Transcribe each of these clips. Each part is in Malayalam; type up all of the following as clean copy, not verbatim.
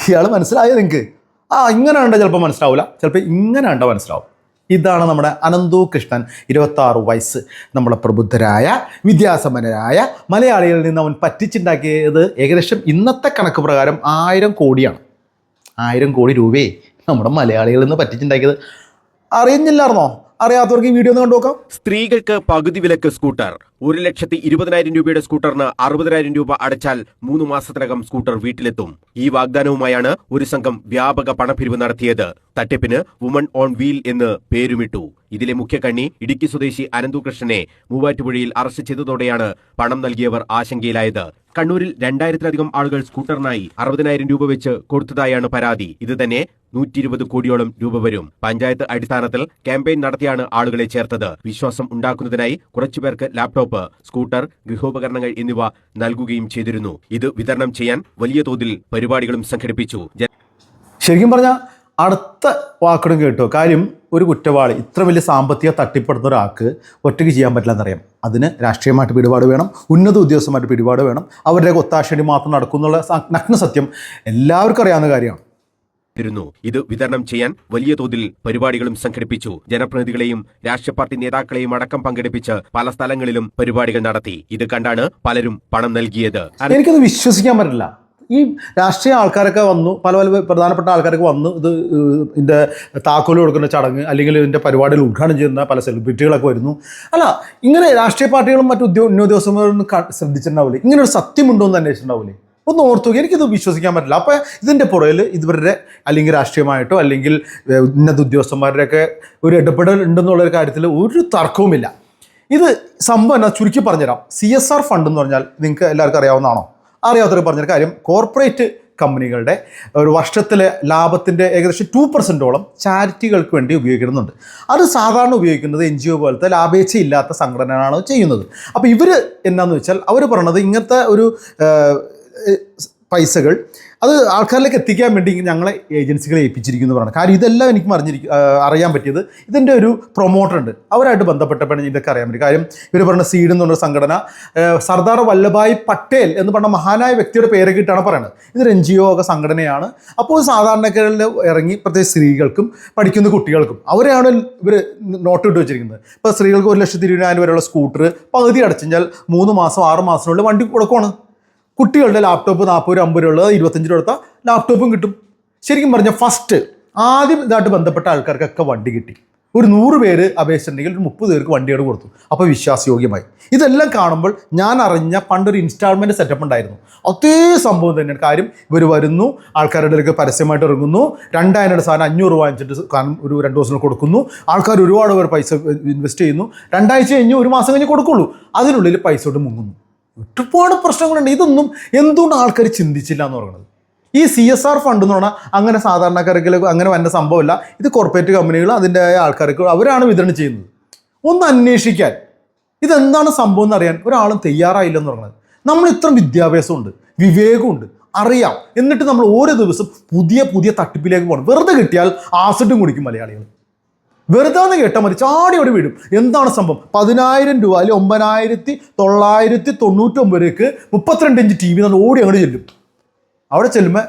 ഇയാൾ മനസ്സിലായോ നിങ്ങൾക്ക്? ഇങ്ങനെ കണ്ടാൽ ചിലപ്പോൾ മനസ്സിലാവില്ല, ചിലപ്പോൾ ഇങ്ങനെ കണ്ടാൽ മനസ്സിലാവും. ഇതാണ് നമ്മുടെ അനന്തു കൃഷ്ണൻ, 26 വയസ്സ്, നമ്മുടെ പ്രബുദ്ധരായ വിദ്യാസമ്പന്നരായ മലയാളികളിൽ നിന്ന് അവൻ പറ്റിച്ചുണ്ടാക്കിയത് ഏകദേശം ഇന്നത്തെ കണക്ക് പ്രകാരം 1000 കോടിയാണ്. 1000 കോടി രൂപയെ നമ്മുടെ മലയാളികളിൽ നിന്ന് പറ്റിച്ചുണ്ടാക്കിയത്. അറിയുന്നില്ലായിരുന്നോ? അറിയാത്തവർക്ക് ഈ വീഡിയോ ഒന്ന് കണ്ടു നോക്കാം. സ്ത്രീകൾക്ക് പകുതി വിലക്ക് സ്കൂട്ടർ. 1,20,000 രൂപയുടെ സ്കൂട്ടറിന് 60,000 രൂപ അടച്ചാൽ 3 മാസത്തിനകം സ്കൂട്ടർ വീട്ടിലെത്തും. ഈ വാഗ്ദാനവുമായാണ് ഒരു സംഘം വ്യാപക പണപ്പിരിവ് നടത്തിയത്. തട്ടിപ്പിന് വുമൺ ഓൺ വീൽ എന്ന് പേരുമിട്ടു. ഇതിലെ മുഖ്യകണ്ണി ഇടുക്കി സ്വദേശി അനന്തു കൃഷ്ണനെ മൂവാറ്റുപുഴയിൽ അറസ്റ്റ് ചെയ്തതോടെയാണ് പണം നൽകിയവർ ആശങ്കയിലായത്. കണ്ണൂരിൽ 2000-ലധികം ആളുകൾ സ്കൂട്ടറിനായി 60,000 രൂപ വെച്ച് കൊടുത്തതായാണ് പരാതി. ഇത് തന്നെ 120 കോടിയോളം രൂപ വരും. പഞ്ചായത്ത് അടിസ്ഥാനത്തിൽ ക്യാമ്പയിൻ നടത്തിയാണ് ആളുകളെ ചേർത്തത്. വിശ്വാസം ഉണ്ടാക്കുന്നതിനായി കുറച്ചുപേർക്ക് ലാപ്ടോപ്പ്, സ്കൂട്ടർ, ഗൃഹോപകരണങ്ങൾ എന്നിവ നൽകുകയും ചെയ്തിരുന്നു. ഇത് വിതരണം ചെയ്യാൻ വലിയ തോതിൽ പരിപാടികളും സംഘടിപ്പിച്ചു. ശരിക്കും പറഞ്ഞാൽ അടുത്ത വാക്കിടും കേട്ടോ. കാര്യം, ഒരു കുറ്റവാളി ഇത്ര വലിയ സാമ്പത്തിക തട്ടിപ്പെടുന്ന ഒരാൾക്ക് ഒറ്റയ്ക്ക് ചെയ്യാൻ പറ്റില്ല എന്നറിയാം. അതിന് രാഷ്ട്രീയമായിട്ട് പിടിപാട് വേണം, ഉന്നത ഉദ്യോഗസ്ഥന്മാരുടെ പിടിപാട് വേണം, അവരുടെ ഒത്താശടി മാത്രം നടക്കുന്നുള്ള നഗ്ന സത്യം എല്ലാവർക്കും അറിയാവുന്ന കാര്യമാണ്. ഇത് വിതരണം ചെയ്യാൻ വലിയ തോതിൽ പരിപാടികളും സംഘടിപ്പിച്ചു. ജനപ്രതിനിധികളെയും രാഷ്ട്രീയ പാർട്ടി നേതാക്കളെയും അടക്കം പങ്കെടുപ്പിച്ച് പല സ്ഥലങ്ങളിലും പരിപാടികൾ നടത്തി. ഇത് കണ്ടാണ് പലരും പണം നൽകിയത്. എനിക്കത് വിശ്വസിക്കാൻ പറ്റില്ല. ഈ രാഷ്ട്രീയ ആൾക്കാരൊക്കെ വന്നു, പല പ്രധാനപ്പെട്ട ആൾക്കാരൊക്കെ വന്നു ഇതിൻ്റെ താക്കോല് കൊടുക്കുന്ന ചടങ്ങ്, അല്ലെങ്കിൽ ഇതിൻ്റെ പരിപാടികൾ ഉദ്ഘാടനം ചെയ്യുന്ന പല സെലിബ്രിറ്റികളൊക്കെ വരുന്നു. അല്ല, ഇങ്ങനെ രാഷ്ട്രീയ പാർട്ടികളും മറ്റു ഉദ്യോഗസ്ഥന്മാരൊന്നും ശ്രദ്ധിച്ചിട്ടുണ്ടാവില്ലേ? ഇങ്ങനെ ഒരു സത്യമുണ്ടോ എന്ന് അന്വേഷിച്ചിട്ടുണ്ടാവില്ലേ? ഒന്ന് ഓർത്തു. എനിക്കിത് വിശ്വസിക്കാൻ പറ്റില്ല. അപ്പോൾ ഇതിൻ്റെ പുറകിൽ ഇവരുടെ അല്ലെങ്കിൽ രാഷ്ട്രീയമായിട്ടോ അല്ലെങ്കിൽ ഉന്നത ഉദ്യോഗസ്ഥന്മാരുടെയൊക്കെ ഒരു ഇടപെടൽ ഉണ്ടെന്നുള്ളൊരു കാര്യത്തിൽ ഒരു തർക്കവുമില്ല. ഇത് സംഭവം ചുരുക്കി പറഞ്ഞുതരാം. CSR ഫണ്ട് എന്ന് പറഞ്ഞാൽ നിങ്ങൾക്ക് എല്ലാവർക്കും അറിയാവുന്നതാണോ? അറിയാത്തൊരു പറഞ്ഞൊരു കാര്യം, കോർപ്പറേറ്റ് കമ്പനികളുടെ ഒരു വർഷത്തിലെ ലാഭത്തിൻ്റെ ഏകദേശം 2% ചാരിറ്റികൾക്ക് വേണ്ടി ഉപയോഗിക്കുന്നുണ്ട്. അത് സാധാരണ ഉപയോഗിക്കുന്നത് NGO പോലത്തെ ലാഭേച്ഛയില്ലാത്ത സംഘടനകളാണ് ചെയ്യുന്നത്. അപ്പോൾ ഇവർ എന്നാന്ന് വെച്ചാൽ അവർ പറയണത് ഇങ്ങനത്തെ ഒരു പൈസകൾ അത് ആൾക്കാരിലേക്ക് എത്തിക്കാൻ വേണ്ടി ഞങ്ങളെ ഏജൻസികളെ ഏൽപ്പിച്ചിരിക്കുന്നു പറയണം. കാര്യം ഇതെല്ലാം എനിക്ക് അറിയാൻ പറ്റിയത് ഇതിൻ്റെ ഒരു പ്രൊമോട്ടർ ഉണ്ട്, അവരായിട്ട് ബന്ധപ്പെട്ടപ്പോഴാണ് ഇതൊക്കെ അറിയാൻ പറ്റും. കാര്യം ഇവർ പറഞ്ഞ സീഡ് എന്ന് പറഞ്ഞ സംഘടന സർദാർ വല്ലഭായ് പട്ടേൽ എന്ന് പറഞ്ഞ മഹാനായ വ്യക്തിയുടെ പേരൊക്കെ ഇട്ടാണ് പറയുന്നത്. ഇതൊരു NGO ഒക്കെ സംഘടനയാണ്. അപ്പോൾ സാധാരണക്കാരിൽ ഇറങ്ങി, പ്രത്യേകിച്ച് സ്ത്രീകൾക്കും പഠിക്കുന്ന കുട്ടികൾക്കും അവരെയാണ് ഇവർ നോട്ട് ഇട്ട് വെച്ചിരിക്കുന്നത്. ഇപ്പോൾ സ്ത്രീകൾക്ക് 1,20,000 വരെയുള്ള സ്കൂട്ടർ പകുതി അടച്ചുകഴിഞ്ഞാൽ 3 മാസം 6 മാസത്തിനുള്ളിൽ വണ്ടി കൊടുക്കുവാണ്. കുട്ടികളുടെ ലാപ്ടോപ്പ് 40 രൂപ 50 രൂപ ഉള്ളത് 25 രൂപ കൊടുത്താൽ ലാപ്ടോപ്പും കിട്ടും. ശരിക്കും പറഞ്ഞാൽ ആദ്യം ഇതായിട്ട് ബന്ധപ്പെട്ട ആൾക്കാർക്കൊക്കെ വണ്ടി കിട്ടി. ഒരു 100 പേര് അപേക്ഷിച്ചിട്ടുണ്ടെങ്കിൽ ഒരു 30 പേർക്ക് വണ്ടിയോട് കൊടുത്തു. അപ്പോൾ വിശ്വാസയോഗ്യമായി. ഇതെല്ലാം കാണുമ്പോൾ ഞാൻ അറിഞ്ഞ പണ്ടൊരു ഇൻസ്റ്റാൾമെൻറ്റ് സെറ്റപ്പ് ഉണ്ടായിരുന്നു. അതേ സംഭവം തന്നെയാണ്. കാര്യം, ഇവർ വരുന്നു, ആൾക്കാരുടെ ഇടയ്ക്ക് പരസ്യമായിട്ട് ഇറങ്ങുന്നു, 2000 സാധനം 500 രൂപ വാങ്ങിച്ചിട്ട് ഒരു 2 ദിവസം കൊടുക്കുന്നു. ആൾക്കാർ ഒരുപാട് പേർ പൈസ ഇൻവെസ്റ്റ് ചെയ്യുന്നു. 2 ആഴ്ച കഴിഞ്ഞ് 1 മാസം കഴിഞ്ഞ് കൊടുക്കുള്ളൂ. അതിനുള്ളിൽ പൈസ കൊണ്ട് മുങ്ങുന്നു. ഒരുപാട് പ്രശ്നങ്ങളുണ്ട്. ഇതൊന്നും എന്തുകൊണ്ട് ആൾക്കാർ ചിന്തിച്ചില്ല എന്ന് പറയുന്നത്. ഈ CSR ഫണ്ട് എന്ന് പറഞ്ഞാൽ അങ്ങനെ സാധാരണക്കാർക്ക് അങ്ങനെ വന്ന സംഭവമല്ല. ഇത് കോർപ്പറേറ്റ് കമ്പനികൾ അതിൻ്റെ ആൾക്കാർക്ക് അവരാണ് വിതരണം ചെയ്യുന്നത്. ഒന്ന് അന്വേഷിക്കാൻ ഇതെന്താണ് സംഭവം എന്നറിയാൻ ഒരാളും തയ്യാറായില്ലെന്ന് പറയുന്നത്. നമ്മൾ ഇത്ര വിദ്യാഭ്യാസമുണ്ട്, വിവേകമുണ്ട്, അറിയാം, എന്നിട്ട് നമ്മൾ ഓരോ ദിവസം പുതിയ പുതിയ തട്ടിപ്പിലേക്ക് പോകണം. വെറുതെ കിട്ടിയാൽ ആസിഡും കുടിക്കും മലയാളികൾ. വെറുതെ കേട്ടാൽ മതി, ചാടി അവിടെ വീഴും. എന്താണ് സംഭവം? 10,000 രൂപ അല്ലെങ്കിൽ 9,999 32 ഇഞ്ച് TV നമ്മൾ ഓടി അങ്ങോട്ട് ചെല്ലും. അവിടെ ചെല്ലുമ്പോൾ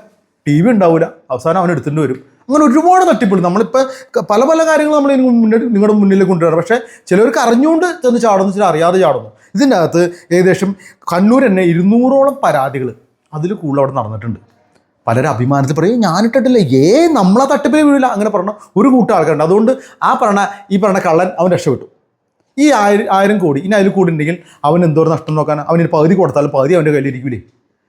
TV ഉണ്ടാവില്ല, അവസാനം അവൻ എടുത്തിട്ട് വരും. അങ്ങനെ ഒരുപാട് തട്ടിപ്പുണ്ട്. നമ്മളിപ്പോൾ പല പല കാര്യങ്ങൾ നമ്മൾ നിങ്ങളുടെ മുന്നിലേക്ക് കൊണ്ടുവരണം. പക്ഷേ ചിലവർക്ക് അറിഞ്ഞുകൊണ്ട് ചെന്ന് ചാടുന്നു, ചില അറിയാതെ ചാടുന്നു. ഇതിൻ്റെ അകത്ത് ഏകദേശം കണ്ണൂർ തന്നെ 200ഓളം പരാതികൾ അതിൽ കൂടുതൽ അവിടെ നടന്നിട്ടുണ്ട്. പലരും അഭിമാനത്തിൽ പറയും ഞാനിട്ടിട്ടില്ല, നമ്മളെ തട്ടിപ്പിൽ വീഴില്ല, അങ്ങനെ പറഞ്ഞ ഒരു കൂട്ടം ആൾക്കാരുണ്ട്. അതുകൊണ്ട് ഈ പറഞ്ഞ കള്ളൻ അവൻ രക്ഷപ്പെട്ടു. ഈ 1000 കോടി ഇനി അതിൽ കൂടി ഉണ്ടെങ്കിൽ അവൻ എന്തോരം നഷ്ടം നോക്കാൻ, അവന് പകുതി കൊടുത്താലും പകുതി അവൻ്റെ കയ്യിലിരിക്കൂലേ?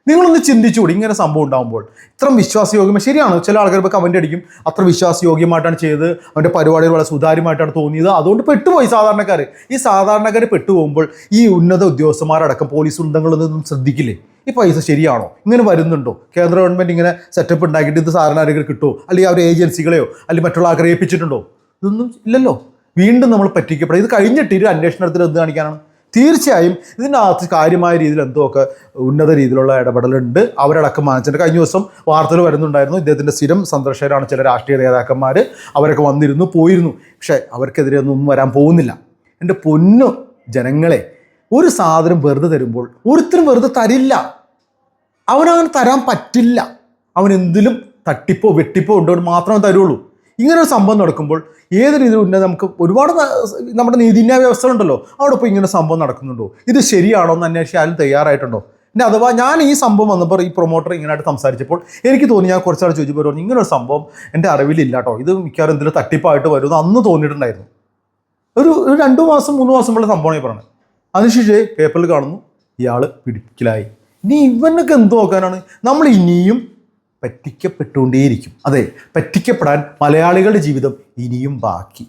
നിങ്ങളൊന്ന് ചിന്തിച്ചുകൂടി. ഇങ്ങനെ സംഭവം ഉണ്ടാകുമ്പോൾ ഇത്ര വിശ്വാസയോഗ്യമായി, ശരിയാണ് ചില ആൾക്കാർ ഇപ്പോൾ കമൻ്റ് അടിക്കും അത്ര വിശ്വാസയോഗ്യമായിട്ടാണ് ചെയ്തത്, അവൻ്റെ പരിപാടികൾ വളരെ സുതാര്യമായിട്ടാണ് തോന്നിയത്, അതുകൊണ്ട് പെട്ടുപോയി സാധാരണക്കാർ. ഈ സാധാരണക്കാർ പെട്ടുപോകുമ്പോൾ ഈ ഉന്നത ഉദ്യോഗസ്ഥന്മാരടക്കം പോലീസ് വൃന്ദങ്ങളൊന്നും ശ്രദ്ധിക്കില്ലേ? ഈ പൈസ ശരിയാണോ? ഇങ്ങനെ വരുന്നുണ്ടോ? കേന്ദ്ര ഗവൺമെൻറ് ഇങ്ങനെ സെറ്റപ്പ് ഉണ്ടാക്കിയിട്ട് ഇത് സാധാരണ ആരെങ്കിലും കിട്ടുമോ? അല്ലെങ്കിൽ അവർ ഏജൻസികളെയോ അല്ലെങ്കിൽ മറ്റുള്ള ആൾക്കാരെ ഏൽപ്പിച്ചിട്ടുണ്ടോ? ഇതൊന്നും ഇല്ലല്ലോ. വീണ്ടും നമ്മൾ പറ്റിക്കപ്പെടും. ഇത് കഴിഞ്ഞിട്ട് ഒരു അന്വേഷണത്തിൽ എന്ത് കാണിക്കാനാണ്? തീർച്ചയായും ഇതിനകത്ത് കാര്യമായ രീതിയിൽ എന്തൊക്കെ ഉന്നത രീതിയിലുള്ള ഇടപെടലുണ്ട്. അവരടക്കം മാനിച്ചിട്ട് കഴിഞ്ഞ ദിവസം വാർത്തകൾ വരുന്നുണ്ടായിരുന്നു. ഇദ്ദേഹത്തിൻ്റെ സ്ഥിരം സന്ദർശകരാണ് ചില രാഷ്ട്രീയ നേതാക്കന്മാർ. അവരൊക്കെ വന്നിരുന്നു പോയിരുന്നു. പക്ഷേ അവർക്കെതിരെ ഒന്നും വരാൻ പോകുന്നില്ല. എൻ്റെ പൊന്നു ജനങ്ങളെ, ഒരു സാധനം വെറുതെ തരുമ്പോൾ ഒരുത്തരും വെറുതെ തരില്ല. അവനവന് തരാൻ പറ്റില്ല. അവൻ എന്തിലും തട്ടിപ്പോ വെട്ടിപ്പോ ഉണ്ടോ മാത്രമേ തരുള്ളൂ. ഇങ്ങനെ ഒരു സംഭവം നടക്കുമ്പോൾ ഏത് രീതിയിൽ ഉണ്ടെങ്കിൽ നമുക്ക് ഒരുപാട് നമ്മുടെ നീതിന്യായ വ്യവസ്ഥ ഉണ്ടല്ലോ, അവിടെ ഇപ്പോൾ ഇങ്ങനെ സംഭവം നടക്കുന്നുണ്ടോ, ഇത് ശരിയാണോ എന്ന് അന്വേഷിക്കാൻ ആരും തയ്യാറായിട്ടുണ്ടോ? പിന്നെ അഥവാ ഞാൻ ഈ സംഭവം വന്നപ്പോൾ ഈ പ്രൊമോട്ടർ ഇങ്ങനെയായിട്ട് സംസാരിച്ചപ്പോൾ എനിക്ക് തോന്നി, ഞാൻ കുറച്ചാൾ ചോദിച്ചപ്പോൾ പറഞ്ഞു ഇങ്ങനെ ഒരു സംഭവം എൻ്റെ അറിവിലില്ല കേട്ടോ, ഇത് മിക്കവാറും എന്തെങ്കിലും തട്ടിപ്പായിട്ട് വരുമെന്ന് അന്ന് തോന്നിയിട്ടുണ്ടായിരുന്നു. ഒരു 2 മാസം 3 മാസം ഉള്ള സംഭവമാണ് ഈ പറഞ്ഞത്. അതിനുശേഷം പേപ്പറിൽ കാണുന്നു ഇയാൾ പിടിക്കലായി. ഇനി ഇവനൊക്കെ എന്ത് നോക്കാനാണ്? നമ്മൾ ഇനിയും പറ്റിക്കപ്പെട്ടുകൊണ്ടേയിരിക്കും. അതെ, പറ്റിക്കപ്പെടാൻ മലയാളികളുടെ ജീവിതം ഇനിയും ബാക്കി.